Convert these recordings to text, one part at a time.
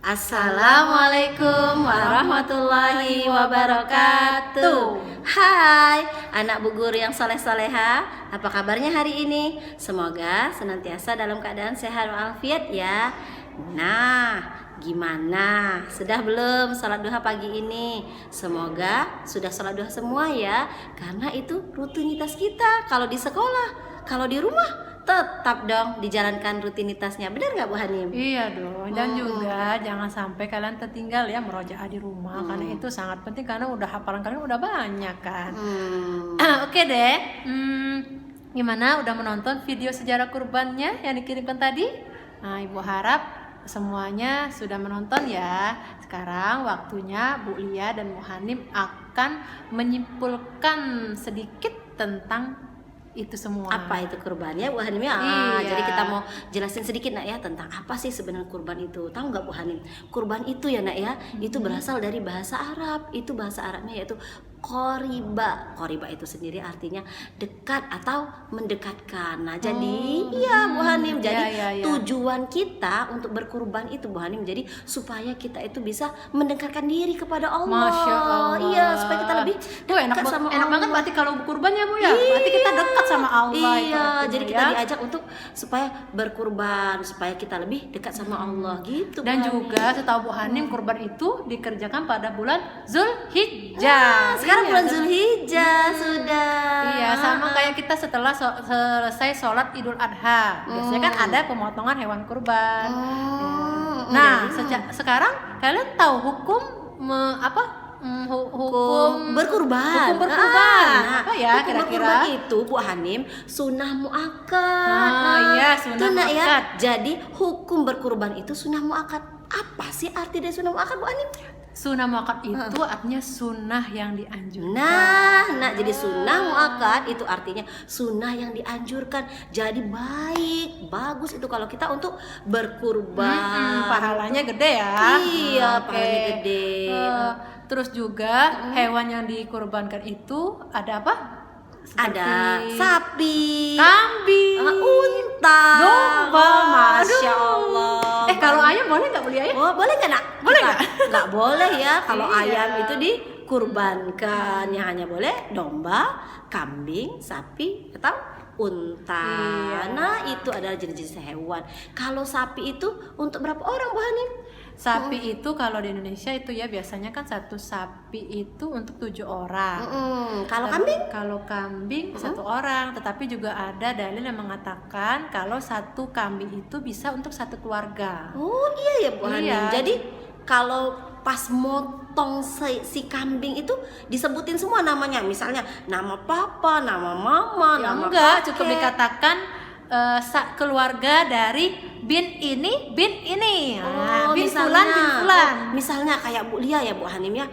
Assalamualaikum warahmatullahi wabarakatuh. Hai anak Bu Guru yang soleh-soleha, apa kabarnya hari ini? Semoga senantiasa dalam keadaan sehat walafiat ya. Nah, gimana? Sudah belum sholat duha pagi ini? Semoga sudah sholat duha semua ya, karena itu rutinitas kita kalau di sekolah. Kalau di rumah tetap dong dijalankan rutinitasnya, benar nggak Bu Hanim? Iya dong, dan juga jangan sampai kalian tertinggal ya merojaah di rumah, karena itu sangat penting, karena udah hafalan kalian udah banyak kan. Oke deh, gimana udah menonton video sejarah kurbannya yang dikirimkan tadi? Nah, Ibu harap semuanya sudah menonton ya. Sekarang waktunya Bu Lia dan Bu Hanim akan menyimpulkan sedikit tentang itu semua. Apa itu kurban ya Bu Hanim ya? Iya. Jadi kita mau jelasin sedikit nak ya tentang apa sih sebenarnya kurban itu. Tahu nggak Bu Hanim? Kurban itu ya nak ya, itu berasal dari bahasa Arab. Itu bahasa Arabnya yaitu qoriba. Qoriba itu sendiri artinya dekat atau mendekatkan. Nah, jadi iya Bu Hanim. Jadi iya. tujuan kita untuk berkurban itu Bu Hanim, jadi supaya kita itu bisa mendekatkan diri kepada Allah. Masya Allah. Iya, supaya kita lebih Tuh enak, dekat sama enak Allah. banget berarti kalau kurban ya Bu ya. Berarti kita dekat sama Allah. Iya, itu jadi artinya kita ya. diajak untuk supaya berkurban, supaya kita lebih dekat sama Allah gitu. Dan Bu Hanim. juga setahu Bu Hanim kurban itu dikerjakan pada bulan Nah, Zulhijjah. sekarang Iya, bulan dan- Zulhijjah sudah. Iya, sama kayak kita setelah selesai sholat Idul Adha. Biasanya kan ada pemotongan hewan kurban. Nah, sekarang kalian tahu hukum hukum berkurban. Hukum berkurban. Nah, Apa ya hukum kira-kira? berkurban itu Bu Hanim sunnah muakkad. Iya, sunnah itu, nak, ya. muakkad. Jadi hukum berkurban itu sunnah muakkad. Apa sih arti dari sunnah muakkad Bu Hanim? Sunnah muakkad itu artinya sunnah yang dianjurkan. Nah, jadi sunnah muakkad itu artinya sunnah yang dianjurkan. Jadi baik, bagus itu kalau kita untuk berkurban. Pahalanya gede ya. Iya, Oke. pahalanya gede. Terus juga hewan yang dikurbankan itu ada apa? Ada Seperti sapi, kambing, unta, domba. Masya Aduh. Allah. Kalau ayam boleh nggak beli ayam? Oh, boleh nggak nak? Boleh Kita- nggak boleh ya kalau Iya. ayam itu dikurbankan. Yang hanya boleh domba, kambing, sapi atau unta. Iya. Nah, itu adalah jenis-jenis hewan. Kalau sapi itu untuk berapa orang Bu Hanim? Sapi itu kalau di Indonesia itu ya biasanya kan satu sapi itu untuk 7 orang. Kalau Terus kambing? Kalau kambing 1 orang, tetapi juga ada dalil yang mengatakan kalau satu kambing itu bisa untuk satu keluarga. Oh iya ya Bu Hanim. Iya. Jadi kalau pas motong si kambing itu disebutin semua namanya, misalnya nama papa, nama mama, Ya nama enggak, kakek. cukup dikatakan keluarga dari bin ini. Nah, bin fulan. Misalnya kayak Bu Lia ya Bu Hanim ya.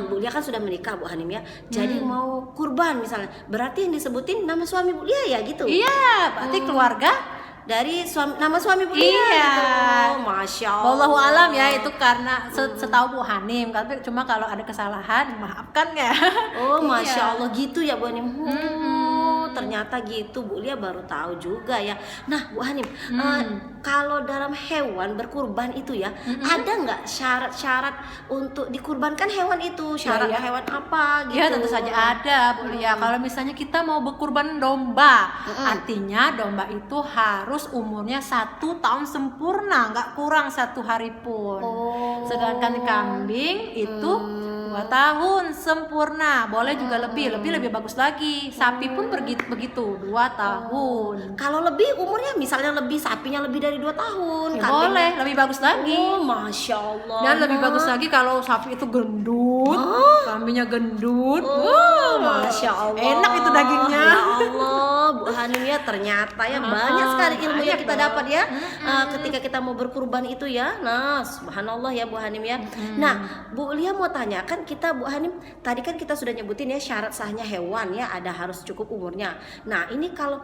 Bu Lia kan sudah menikah Bu Hanim ya. Jadi mau kurban misalnya, berarti yang disebutin nama suami Bu Lia ya gitu. Iya, berarti keluarga. Dari nama suami Bu Lia. Iya. Gitu. Masya Allah. Wallahu alam ya, itu karena setahu Bu Hanim, tapi cuma kalau ada kesalahan maafkan ya. Oh, Masya Iya. Allah gitu ya Bu Hanim. Ternyata gitu, Bu Lia baru tahu juga ya. Nah Bu Hanim, kalau dalam hewan berkurban itu ya, ada nggak syarat-syarat untuk dikurbankan hewan itu? Syarat Iya. hewan apa gitu? Ya tentu saja ada Bu Lia. Kalau misalnya kita mau berkurban domba, artinya domba itu harus umurnya 1 tahun sempurna, nggak kurang 1 hari pun. Sedangkan kambing itu 2 tahun sempurna, boleh juga lebih bagus lagi. Sapi pun begitu 2 tahun. Kalau lebih umurnya, misalnya lebih sapinya lebih dari 2 tahun, Ya kambing- boleh, lebih bagus lagi. Oh, Masya Allah. Dan lebih bagus lagi kalau sapi itu gendut, kambingnya gendut. Masya Allah. Enak itu dagingnya. Ya Allah, Bu Hanim ya, ternyata ya banyak sekali ilmu yang banyak kita dong. dapat ya ketika kita mau berkurban itu ya. Nah, subhanallah ya Bu Hanim ya. Nah, Bu Lia mau tanyakan kan kita Bu Hanim, tadi kan kita sudah nyebutin ya syarat sahnya hewan ya, ada harus cukup umurnya. Nah ini kalau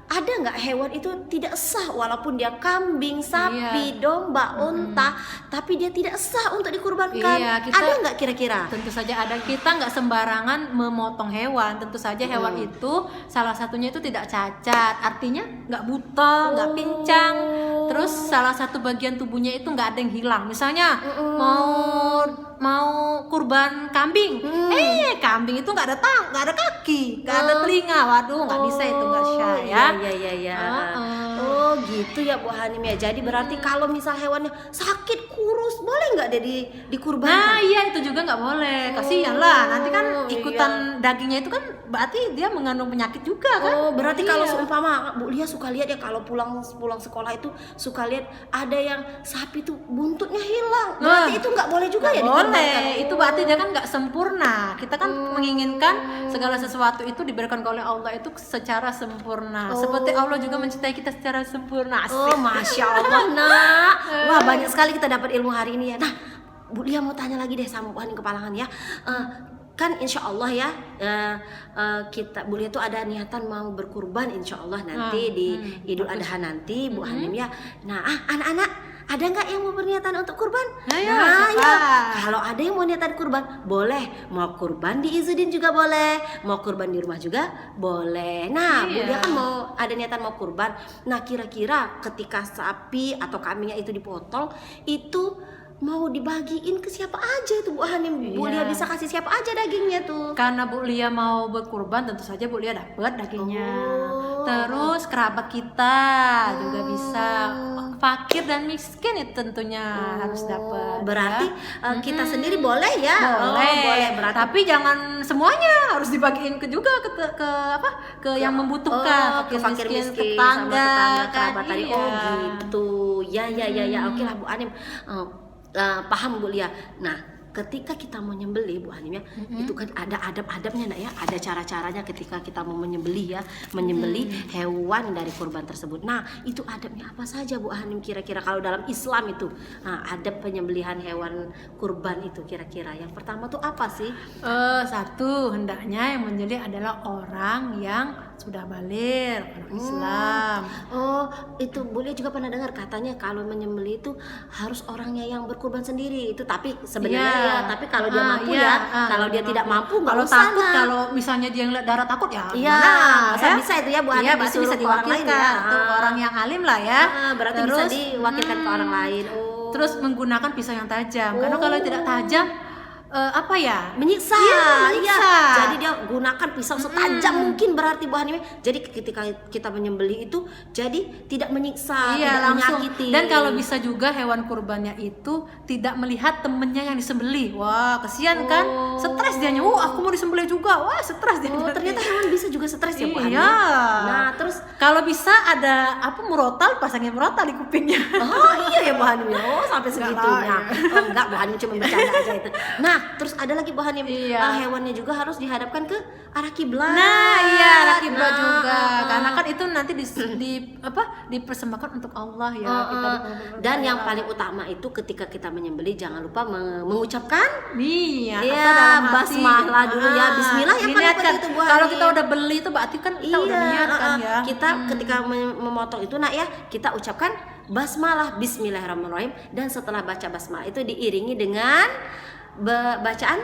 ada nggak hewan itu tidak sah walaupun dia kambing, sapi, domba, unta, tapi dia tidak sah untuk dikurbankan? Iya, Ada nggak kira-kira? Tentu saja ada. Kita nggak sembarangan memotong hewan. Tentu saja hewan itu salah satunya itu tidak cacat, artinya nggak buta, nggak pincang. Terus salah satu bagian tubuhnya itu nggak ada yang hilang. Misalnya mau kurban kambing, kambing itu nggak ada kaki, nggak ada telinga. Waduh, nggak bisa itu, nggak syah ya. Iya. Oh gitu ya Bu Hanim ya. Jadi berarti kalau misal hewannya sakit kurus, boleh nggak dia dikurbankan? Nah iya, itu juga nggak boleh. Kasihan lah, nanti kan ikutan dagingnya itu kan berarti dia mengandung penyakit juga kan. Oh berarti kalau seumpama Bu Lia suka lihat ya, kalau pulang sekolah itu suka lihat ada yang sapi tuh buntutnya hilang. Berarti itu nggak boleh juga ya dikurbankan? Boleh, itu berarti dia kan nggak sempurna. Kita kan menginginkan segala sesuatu itu diberikan oleh Allah itu secara sempurna. Seperti Allah juga mencintai kita secara sempurna. Oh Masya Allah nak. Wah banyak sekali kita dapat ilmu hari ini ya. Nah Bu Lia mau tanya lagi deh sama Bu Hanim Kepalangan ya. Kan insya Allah ya kita Bu Lia tuh ada niatan mau berkurban insya Allah nanti di Idul Adha nanti Bu Hanim ya. Nah anak-anak ada nggak yang mau berniatan untuk kurban? Nah ya, kalau ada yang mau niatan kurban boleh, mau kurban di Izudin juga boleh, mau kurban di rumah juga boleh. Nah Bu Lia kan mau ada niatan mau kurban. Nah kira-kira ketika sapi atau kambingnya itu dipotong itu mau dibagiin ke siapa aja itu Bu Hanim? Bu Lia bisa kasih siapa aja dagingnya tuh? Karena Bu Lia mau berkurban, tentu saja Bu Lia dapat dagingnya. Terus kerabat kita juga bisa, fakir dan miskin itu tentunya harus dapat. Berarti kita sendiri boleh ya? Boleh. Berarti. Tapi jangan semuanya, harus dibagiin ke yang membutuhkan, ke fakir miskin, tetangga, sama tetangga kerabat tadi. iya. Oh gitu. Ya. Oke lah Bu Hanim. Paham Bu Lia. Nah ketika kita mau nyembelih Bu Hanim ya, itu kan ada adab-adabnya nak ya, ada cara-caranya ketika kita mau menyembelih ya, menyembelih hewan dari kurban tersebut. Nah itu adabnya apa saja Bu Hanim kira-kira kalau dalam Islam itu? Adab penyembelihan hewan kurban itu kira-kira yang pertama tuh apa sih? Satu, hendaknya yang menyembelih adalah orang yang sudah baligh, orang Islam. Oh itu Bu Lia juga pernah dengar katanya kalau menyembelih itu harus orangnya yang berkurban sendiri itu, tapi sebenarnya ya, tapi kalau dia mampu kalau dia tidak mampu nggak kalau usah. takut, kalau misalnya dia ngeliat darah takut ya bisa itu ya Bu Hanim, berarti disuruh bisa ke orang lain diwakilkan ya. tuh orang yang alim lah ya. Berarti bisa diwakilkan ke orang lain. Terus menggunakan pisau yang tajam, karena kalau tidak tajam menyiksa. Iya. Jadi dia gunakan pisau setajam mungkin berarti Bu Hanim. Jadi ketika kita menyembelih itu jadi tidak menyiksa, tidak langsung menyakiti. Dan kalau bisa juga hewan kurbannya itu tidak melihat temennya yang disembelih. Wah, kesian kan? Stres dianya. Aku mau disembelih juga. Wah, stres dia. Ternyata hewan bisa juga stres ya Bu Hanim. Iya. Nah, terus kalau bisa ada murotal, pasangin murotal di kupingnya. Oh iya ya Bu Hanim ya. Oh sampai segitunya. Enggak Bu Hanim cuma bercanda aja itu. Nah, terus ada lagi Bu Hanim, hewannya juga harus dihadapkan ke arah kiblat. Nah, iya arah kiblat juga. Karena kan itu nanti dipersembahkan untuk Allah ya. Dan yang paling utama itu ketika kita menyembelih jangan lupa mengucapkan basmalah dulu ya. Bismillah yang paling penting itu Bu Hanim. Kalau kita udah beli itu berarti kan kita udah niatkan ya. Kita ketika memotong itu nak ya, kita ucapkan basmalah, bismillahirrahmanirrahim, dan setelah baca basmalah itu diiringi dengan bacaan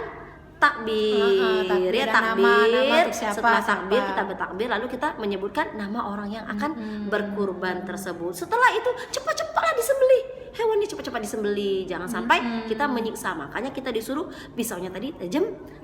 takbir, takbir. Setelah takbir kita bertakbir, lalu kita menyebutkan nama orang yang akan berkurban tersebut. Setelah itu cepat-cepatlah disembelih hewannya, cepat-cepat disembelih, jangan sampai kita menyiksa. Makanya kita disuruh pisaunya tadi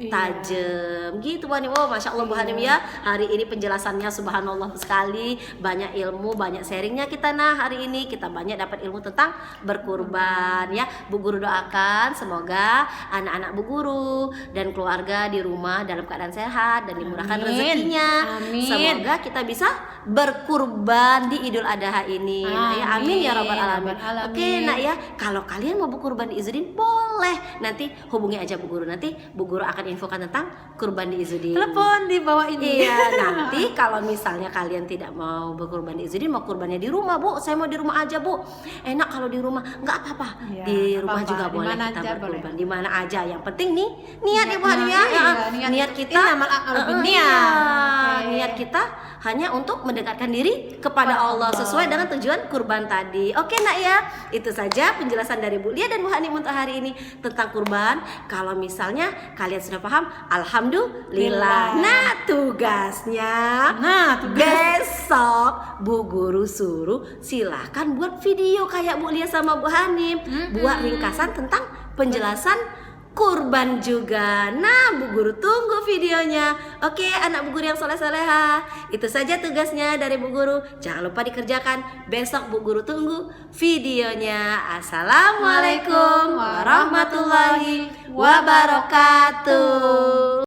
tajam gitu Bu Hanim. Oh Masya Allah Bu Hanim ya, hari ini penjelasannya subhanallah sekali, banyak ilmu, banyak sharingnya kita. Nah hari ini kita banyak dapat ilmu tentang berkurban ya. Bu Guru doakan semoga anak-anak Bu Guru dan keluarga di rumah dalam keadaan sehat dan dimurahkan rezekinya. Semoga kita bisa berkurban di Idul Adha ini. Nah, ya amin ya rabbal alamin. Oke nak ya, kalau kalian mau berkurban di Izudin boleh boleh. Nanti hubungi aja Bu Guru, nanti Bu Guru akan infokan tentang kurban di Izudin. Telepon di bawah ini. Iya, nanti kalau misalnya kalian tidak mau berkurban di Izudin, mau kurbannya di rumah, Bu, saya mau di rumah aja, Bu. Enak kalau di rumah, nggak apa-apa. Iya, Di rumah apa-apa. juga Di boleh mana kita aja berkurban, boleh. di mana aja. Yang penting nih niat ya Bu Hani ya. Iya, Niat kita, innamal a'malu binniat. Oke. niat kita hanya untuk mendekatkan diri kepada Allah sesuai dengan tujuan kurban tadi. Oke nak ya, itu saja penjelasan dari Bu Lia dan Bu Hani untuk hari ini tentang kurban. Kalau misalnya kalian sudah paham, alhamdulillah. Nah tugasnya, besok Bu Guru suruh silahkan buat video kayak Bu Lia sama Bu Hani, buat ringkasan tentang penjelasan kurban juga. Nah, Bu Guru tunggu videonya. Oke, anak Bu Guru yang soleh-soleha. Itu saja tugasnya dari Bu Guru. Jangan lupa dikerjakan. Besok Bu Guru tunggu videonya. Assalamualaikum warahmatullahi wabarakatuh.